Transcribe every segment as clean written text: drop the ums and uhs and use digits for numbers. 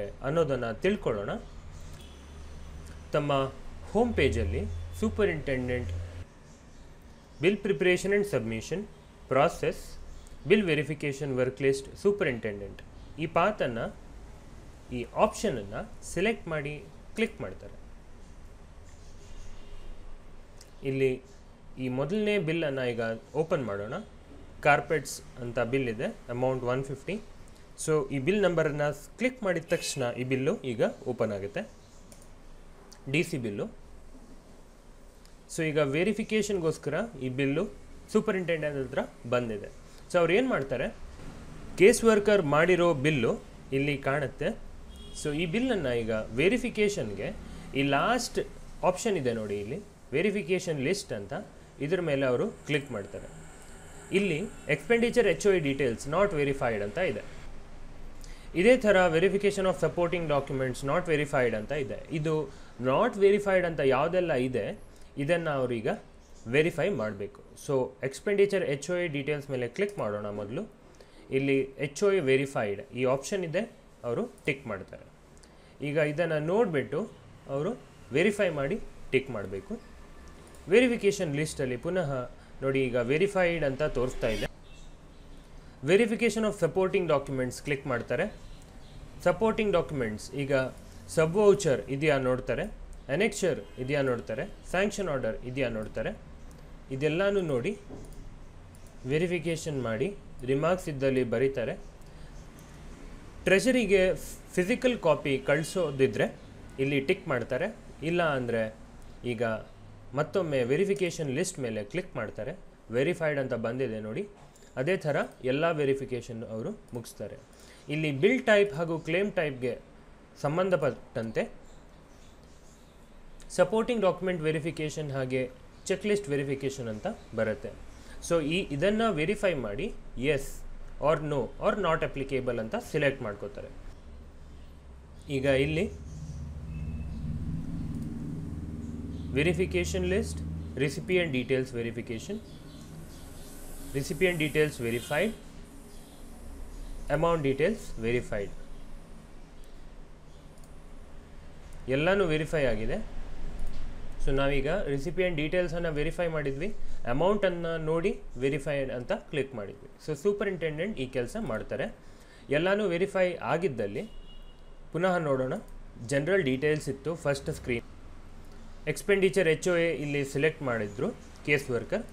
ಮಾಡ್ತಾರೆ ಅನ್ನೋದನ್ನು ತಿಳ್ಕೊಳ್ಳೋಣ. ತಮ್ಮ ಹೋಮ್ ಪೇಜಲ್ಲಿ superintendent bill preparation and submission process bill verification work list superintendent ಈ ಪಾತನ್ನು ಈ ಆಪ್ಷನನ್ನು ಸೆಲೆಕ್ಟ್ ಮಾಡಿ ಕ್ಲಿಕ್ ಮಾಡ್ತಾರೆ. ಇಲ್ಲಿ ಈ ಮೊದಲನೇ ಬಿಲ್ಲನ್ನು ಈಗ ಓಪನ್ ಮಾಡೋಣ. ಕಾರ್ಪೆಟ್ಸ್ ಅಂತ ಬಿಲ್ ಇದೆ, ಅಮೌಂಟ್ 150. ಸೊ ಈ ಬಿಲ್ ನಂಬರನ್ನು ಕ್ಲಿಕ್ ಮಾಡಿದ ತಕ್ಷಣ ಈ ಬಿಲ್ಲು ಈಗ ಓಪನ್ ಆಗುತ್ತೆ, DC ಬಿಲ್ಲು. ಸೊ ಈಗ ವೆರಿಫಿಕೇಷನ್ಗೋಸ್ಕರ ಈ ಬಿಲ್ಲು ಸೂಪರಿಂಟೆಂಡೆಂಟ್ ಹತ್ರ ಬಂದಿದೆ. ಸೊ ಅವ್ರು ಏನು ಮಾಡ್ತಾರೆ, ಕೇಸ್ ವರ್ಕರ್ ಮಾಡಿರೋ ಬಿಲ್ಲು ಇಲ್ಲಿ ಕಾಣುತ್ತೆ. ಸೊ ಈ ಬಿಲ್ಲನ್ನು ಈಗ ವೆರಿಫಿಕೇಷನ್ಗೆ ಈ ಲಾಸ್ಟ್ ಆಪ್ಷನ್ ಇದೆ ನೋಡಿ, ಇಲ್ಲಿ ವೆರಿಫಿಕೇಷನ್ ಲಿಸ್ಟ್ ಅಂತ, ಇದ್ರ ಮೇಲೆ ಅವರು ಕ್ಲಿಕ್ ಮಾಡ್ತಾರೆ. ಇಲ್ಲಿ expenditure HOA details not verified ಅಂತ ಇದೆ. ಇದೇ ಥರ verification of supporting documents not verified ಅಂತ ಇದೆ. ಇದು ನಾಟ್ ವೆರಿಫೈಡ್ ಅಂತ ಯಾವುದೆಲ್ಲ ಇದೆ ಇದನ್ನು ಅವರೀಗ ವೆರಿಫೈ ಮಾಡಬೇಕು. ಸೊ ಎಕ್ಸ್ಪೆಂಡಿಚರ್ HOA ಡೀಟೇಲ್ಸ್ ಮೇಲೆ ಕ್ಲಿಕ್ ಮಾಡೋಣ. ಮೊದಲು ಇಲ್ಲಿ HOA ವೆರಿಫೈಡ್ ಈ ಆಪ್ಷನ್ ಇದೆ, ಅವರು ಟಿಕ್ ಮಾಡ್ತಾರೆ. ಈಗ ಇದನ್ನು ನೋಡಿಬಿಟ್ಟು ಅವರು ವೆರಿಫೈ ಮಾಡಿ ಟಿಕ್ ಮಾಡಬೇಕು. ವೆರಿಫಿಕೇಷನ್ ಲಿಸ್ಟಲ್ಲಿ ಪುನಃ ನೋಡಿ ಈಗ ವೆರಿಫೈಡ್ ಅಂತ ತೋರಿಸ್ತಾ ಇದೆ. Verification of supporting documents click ಮಾಡ್ತಾರೆ. ಸಪೋರ್ಟಿಂಗ್ ಡಾಕ್ಯುಮೆಂಟ್ಸ್ ಈಗ ಸಬ್ ವೌಚರ್ ಇದೆಯಾ ನೋಡ್ತಾರೆ, ಅನೆಕ್ಚರ್ ಇದೆಯಾ ನೋಡ್ತಾರೆ, ಸ್ಯಾಂಕ್ಷನ್ ಆರ್ಡರ್ ಇದೆಯಾ ನೋಡ್ತಾರೆ. ಇದೆಲ್ಲನೂ ನೋಡಿ ವೆರಿಫಿಕೇಷನ್ ಮಾಡಿ ರಿಮಾರ್ಕ್ಸ್ ಇದ್ದಲ್ಲಿ ಬರೀತಾರೆ. ಟ್ರೆಷರಿಗೆ ಫಿಸಿಕಲ್ ಕಾಪಿ ಕಳಿಸೋದಿದ್ರೆ ಇಲ್ಲಿ ಟಿಕ್ ಮಾಡ್ತಾರೆ. ಇಲ್ಲ ಅಂದರೆ ಈಗ ಮತ್ತೊಮ್ಮೆ ವೆರಿಫಿಕೇಷನ್ ಲಿಸ್ಟ್ ಮೇಲೆ ಕ್ಲಿಕ್ ಮಾಡ್ತಾರೆ. ವೆರಿಫೈಡ್ ಅಂತ ಬಂದಿದೆ ನೋಡಿ, ಅದೇ ಥರ ಎಲ್ಲ ವೆರಿಫಿಕೇಷನ್ ಅವರು ಮುಗಿಸ್ತಾರೆ. ಇಲ್ಲಿ ಬಿಲ್ ಟೈಪ್ ಹಾಗೂ ಕ್ಲೇಮ್ ಟೈಪ್ಗೆ ಸಂಬಂಧಪಟ್ಟಂತೆ ಸಪೋರ್ಟಿಂಗ್ ಡಾಕ್ಯುಮೆಂಟ್ ವೆರಿಫಿಕೇಷನ್ ಹಾಗೆ ಚೆಕ್ ಲಿಸ್ಟ್ ವೆರಿಫಿಕೇಷನ್ ಅಂತ ಬರುತ್ತೆ. ಸೊ ಇದನ್ನು ವೆರಿಫೈ ಮಾಡಿ yes or no or not applicable ಅಂತ ಸಿಲೆಕ್ಟ್ ಮಾಡ್ಕೋತಾರೆ. ಈಗ ಇಲ್ಲಿ verification list recipient details verification, recipient details verified, amount details verified, ಎಲ್ಲನೂ ವೆರಿಫೈ ಆಗಿದೆ. ಸೊ ನಾವೀಗ ರಿಸಿಪಿಯೆಂಟ್ ಡೀಟೇಲ್ಸನ್ನು ವೆರಿಫೈ ಮಾಡಿದ್ವಿ, ಅಮೌಂಟನ್ನು ನೋಡಿ ವೆರಿಫೈಡ್ ಅಂತ ಕ್ಲಿಕ್ ಮಾಡಿದ್ವಿ. ಸೊ ಸೂಪರಿಂಟೆಂಡೆಂಟ್ ಈ ಕೆಲಸ ಮಾಡ್ತಾರೆ. ಎಲ್ಲನೂ ವೆರಿಫೈ ಆಗಿದ್ದಲ್ಲಿ ಪುನಃ ನೋಡೋಣ. ಜನರಲ್ ಡೀಟೇಲ್ಸ್ ಇತ್ತು ಫಸ್ಟ್ ಸ್ಕ್ರೀನ್. ಎಕ್ಸ್ಪೆಂಡಿಚರ್ HOA ಇಲ್ಲಿ ಸೆಲೆಕ್ಟ್ ಮಾಡಿದ್ರು ಕೇಸ್ ವರ್ಕರ್.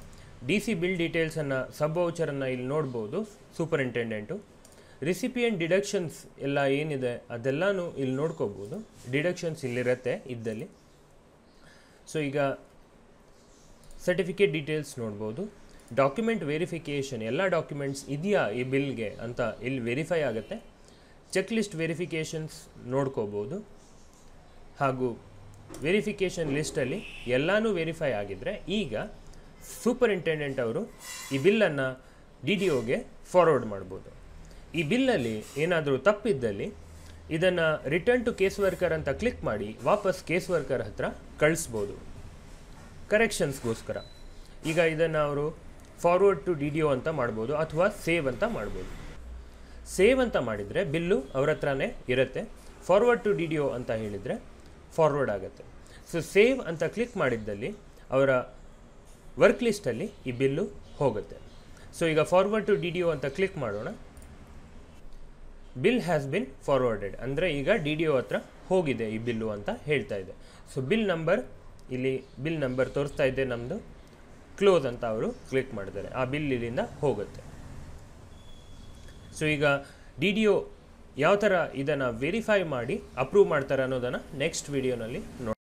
DC ಬಿಲ್ ಡೀಟೇಲ್ಸನ್ನು ಸಬ್ ವೌಚರನ್ನು ಇಲ್ಲಿ ನೋಡ್ಬೋದು ಸೂಪರಿಂಟೆಂಡೆಂಟು. ರಿಸಿಪಿಯೆಂಟ್ ಡಿಡಕ್ಷನ್ಸ್ ಎಲ್ಲ ಏನಿದೆ ಅದೆಲ್ಲನೂ ಇಲ್ಲಿ ನೋಡ್ಕೋಬೋದು. ಡಿಡಕ್ಷನ್ಸ್ ಇಲ್ಲಿರುತ್ತೆ ಇದ್ದಲ್ಲಿ. ಸೊ ಈಗ ಸರ್ಟಿಫಿಕೇಟ್ ಡೀಟೇಲ್ಸ್ ನೋಡ್ಬೋದು. ಡಾಕ್ಯುಮೆಂಟ್ ವೆರಿಫಿಕೇಷನ್ ಎಲ್ಲ ಡಾಕ್ಯುಮೆಂಟ್ಸ್ ಇದೆಯಾ ಈ ಬಿಲ್ಗೆ ಅಂತ ಇಲ್ಲಿ ವೆರಿಫೈ ಆಗುತ್ತೆ. ಚೆಕ್ ಲಿಸ್ಟ್ ವೆರಿಫಿಕೇಷನ್ಸ್ ನೋಡ್ಕೋಬೋದು. ಹಾಗೂ ವೆರಿಫಿಕೇಷನ್ ಲಿಸ್ಟಲ್ಲಿ ಎಲ್ಲನೂ ವೆರಿಫೈ ಆಗಿದ್ದರೆ ಈಗ ಸೂಪರಿಂಟೆಂಡೆಂಟ್ ಅವರು ಈ ಬಿಲ್ಲನ್ನು DDOಗೆ ಫಾರ್ವರ್ಡ್ ಮಾಡ್ಬೋದು. ಈ ಬಿಲ್ಲಲ್ಲಿ ಏನಾದರೂ ತಪ್ಪಿದ್ದಲ್ಲಿ ಇದನ್ನು ರಿಟರ್ನ್ ಟು ಕೇಸ್ ವರ್ಕರ್ ಅಂತ ಕ್ಲಿಕ್ ಮಾಡಿ ವಾಪಸ್ ಕೇಸ್ ವರ್ಕರ್ ಹತ್ರ ಕಳಿಸ್ಬೋದು ಕರೆಕ್ಷನ್ಸ್ಗೋಸ್ಕರ. ಈಗ ಇದನ್ನು ಅವರು ಫಾರ್ವರ್ಡ್ ಟು DDO ಅಂತ ಮಾಡ್ಬೋದು ಅಥವಾ ಸೇವ್ ಅಂತ ಮಾಡ್ಬೋದು. ಸೇವ್ ಅಂತ ಮಾಡಿದರೆ ಬಿಲ್ಲು ಅವ್ರ ಹತ್ರನೇ ಇರುತ್ತೆ. ಫಾರ್ವರ್ಡ್ ಟು DDO ಅಂತ ಹೇಳಿದರೆ ಫಾರ್ವರ್ಡ್ ಆಗುತ್ತೆ. ಸೊ ಸೇವ್ ಅಂತ ಕ್ಲಿಕ್ ಮಾಡಿದ್ದಲ್ಲಿ ಅವರ ವರ್ಕ್ ಲಿಸ್ಟಲ್ಲಿ ಈ ಬಿಲ್ಲು ಹೋಗುತ್ತೆ. ಸೊ ಈಗ ಫಾರ್ವರ್ಡ್ ಟು DDO ಅಂತ ಕ್ಲಿಕ್ ಮಾಡೋಣ. ಬಿಲ್ ಹ್ಯಾಸ್ ಬಿನ್ ಫಾರ್ವರ್ಡೆಡ್ ಅಂದರೆ ಈಗ DDO ಹತ್ರ ಹೋಗಿದೆ ಈ ಬಿಲ್ಲು ಅಂತ ಹೇಳ್ತಾ ಇದೆ. ಸೊ ಬಿಲ್ ನಂಬರ್ ಇಲ್ಲಿ ಬಿಲ್ ನಂಬರ್ ತೋರಿಸ್ತಾ ಇದೆ ನಮ್ಮದು. ಕ್ಲೋಸ್ ಅಂತ ಅವರು ಕ್ಲಿಕ್ ಮಾಡಿದ್ದಾರೆ, ಆ ಬಿಲ್ ಇಲ್ಲಿಂದ ಹೋಗುತ್ತೆ. ಸೊ ಈಗ DDO ಯಾವ ಥರ ಇದನ್ನು ವೆರಿಫೈ ಮಾಡಿ ಅಪ್ರೂವ್ ಮಾಡ್ತಾರೆ ಅನ್ನೋದನ್ನು ನೆಕ್ಸ್ಟ್ ವಿಡಿಯೋನಲ್ಲಿ ನೋಡಿ.